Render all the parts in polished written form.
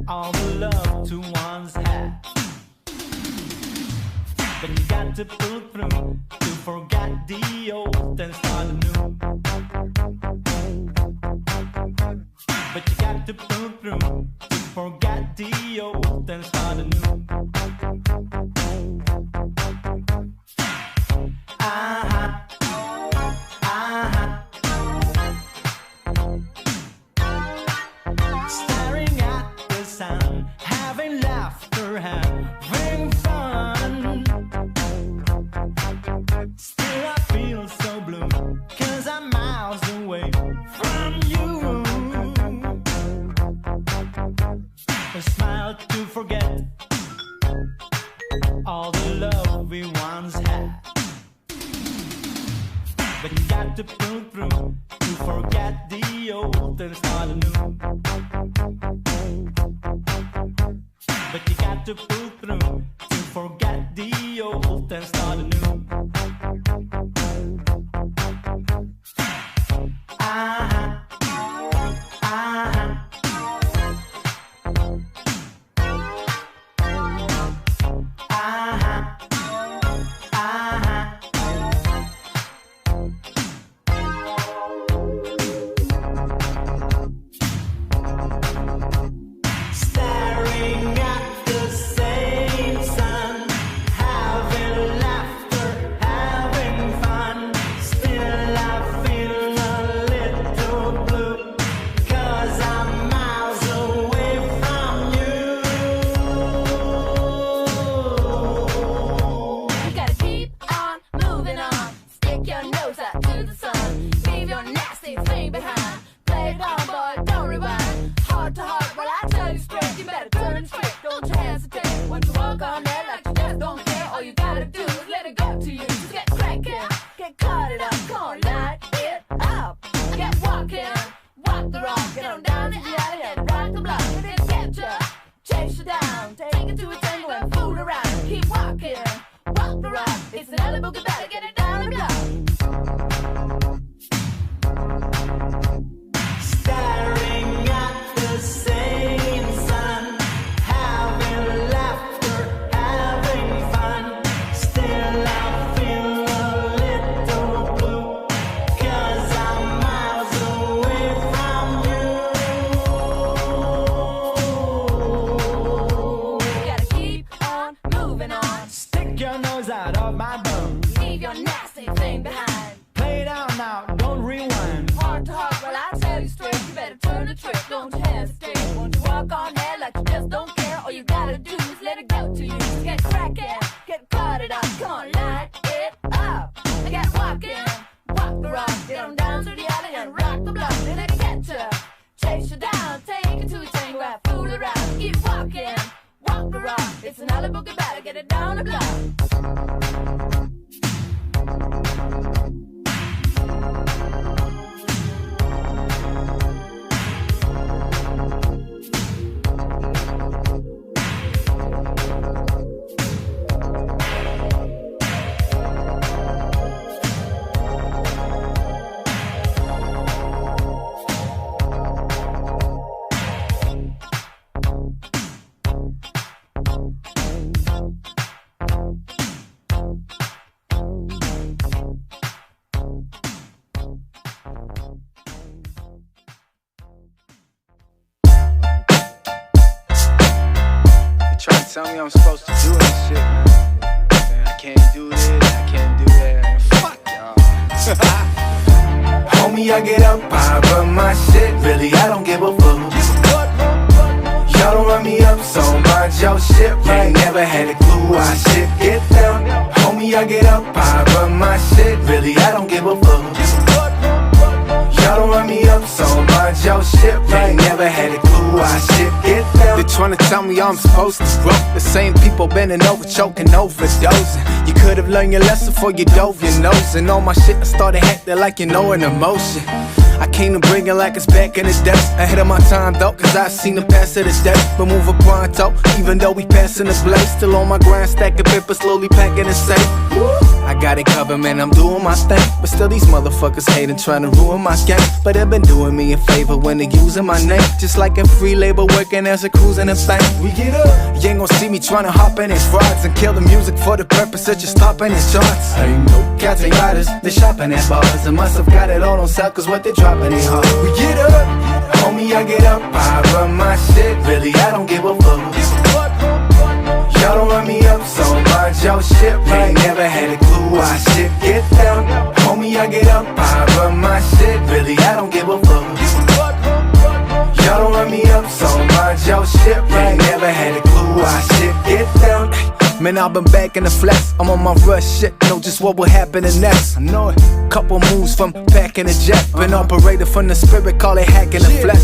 all the love to one's had. But you got to pull through to forget the old and start anew. But you got to pull through to forget the old and start anew. Staring at the sun, having laughter, having fun. Still I feel so blue, 'cause I'm miles away from you. A smile to forget all the love we once had. But you got to pull through to forget the old and start anew. But you got to pull through to forget the old and start anew. Tell me I'm supposed to do this shit, man. I can't do this, I can't do that. Man, fuck y'all. Homie, I get up, I run my shit. Really, I don't give a fuck. Y'all don't run me up, so mind your shit. Right? Never had a clue I shit get down. Homie, I get up, I run my shit. Really, I don't give a fuck. Y'all don't run me up, so mind your shit. Right? Never had a clue I shit get down. They tryna tell me I'm supposed to grow. The same people bending over, choking, overdosing. You could've learned your lesson before you dove your nose. And all my shit, I started acting like you know an emotion. I came to bring it like it's back in the day. Ahead of my time though, cause I seen the pass of the day. But move a pronto, even though we passing the blaze. Still on my grind, stacking paper, slowly packing the safe. I got it covered, man, I'm doing my thing. But still these motherfuckers hating, trying to ruin my game. But they've been doing me a favor when they using my name. Just like a free labor working as a cruise in a bank. We get up, you ain't gon' see me trying to hop in his frauds and kill the music for the purpose of just stopping his charts. Ain't no catching riders, they shopping at bars. And must have got it all on sale, cause what they dropping ain't hard. We get up, homie, I get up, I run my shit. Really, I don't give a fuck. Y'all don't run me up, so mind your shit. Ain't never had a clue why shit get down. Homie, I get up, I run my shit. Really, I don't give a fuck. Y'all don't run me up, so mind your shit. Ain't never had a clue why shit get down. Man, I've been back in the flex. I'm on my rush shit, know just what will happen next. I know it. Couple moves from packing a jet. Been operated from the spirit, call it hacking the flesh.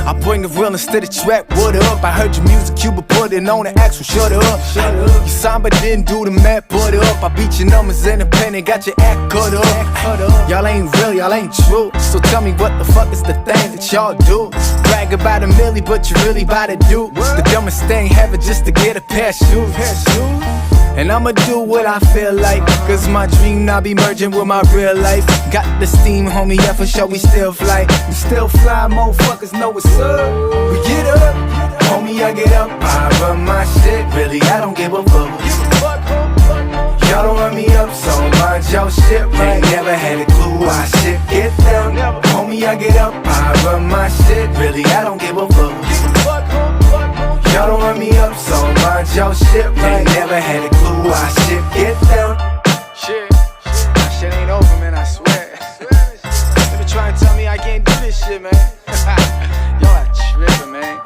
I bring the real instead of trap, what up? I heard your music, you been putting on the actual, shut up. You signed but didn't do the math, put it up. I beat your numbers independent, got your act cut up. Y'all ain't real, y'all ain't true. So tell me what the fuck is the thing that y'all do? Brag about a milli, but you really bout to do the dumbest thing ever just to get a pair of shoes. And I'ma do what I feel like, cause my dream now be merging with my real life. Got the steam, homie, yeah, for sure we still fly. We still fly, motherfuckers know what's up. We get up, homie, I get up, I run my shit. Really, I don't give a fuck. Y'all don't run me up, so mind your shit. Ain't never had a clue why shit get down. Homie, I get up, I run my shit. Really, I don't give a fuck. Y'all don't run me up, so mind your shit. Ain't never had a clue why shit get down. Shit, that shit ain't over, man, I swear. They been trying to tell me I can't do this shit, man. Y'all are tripping, man.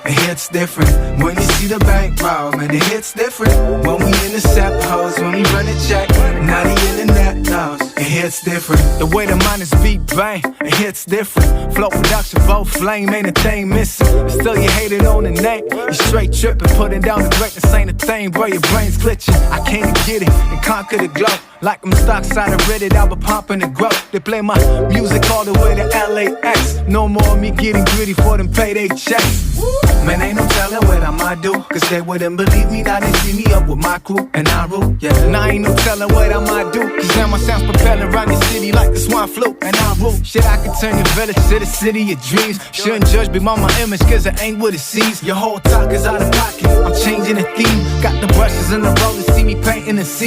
it hits different. When you see the bank roll, man, it hits different. When we intercept hoes, when we run a check, now the internet knows, it hits different. The way the miners beat bang, it hits different. Flow production, both flame, ain't a thing missing. Still you hated on the name, you straight tripping. Putting down the greatness ain't a thing, bro, your brain's glitching. I came to get it and conquer the globe. Like I'm stock side of Reddit, I'll be pumping the growth. They play my music all the way to LAX. No more of me getting greedy for them payday checks. Man, ain't no telling what I might do, cause they wouldn't believe me. Now they see me up with my crew and I rule. Yeah, now ain't no telling what I might do, cause now my sound's propelling around the city like the swine flu and I rule. Shit, I can turn your village to the city of dreams. Shouldn't judge me by my image, cause it ain't what it seems. Your whole talk is out of pocket, I'm changing the theme. Got the brushes and the rollers, see me painting the scene.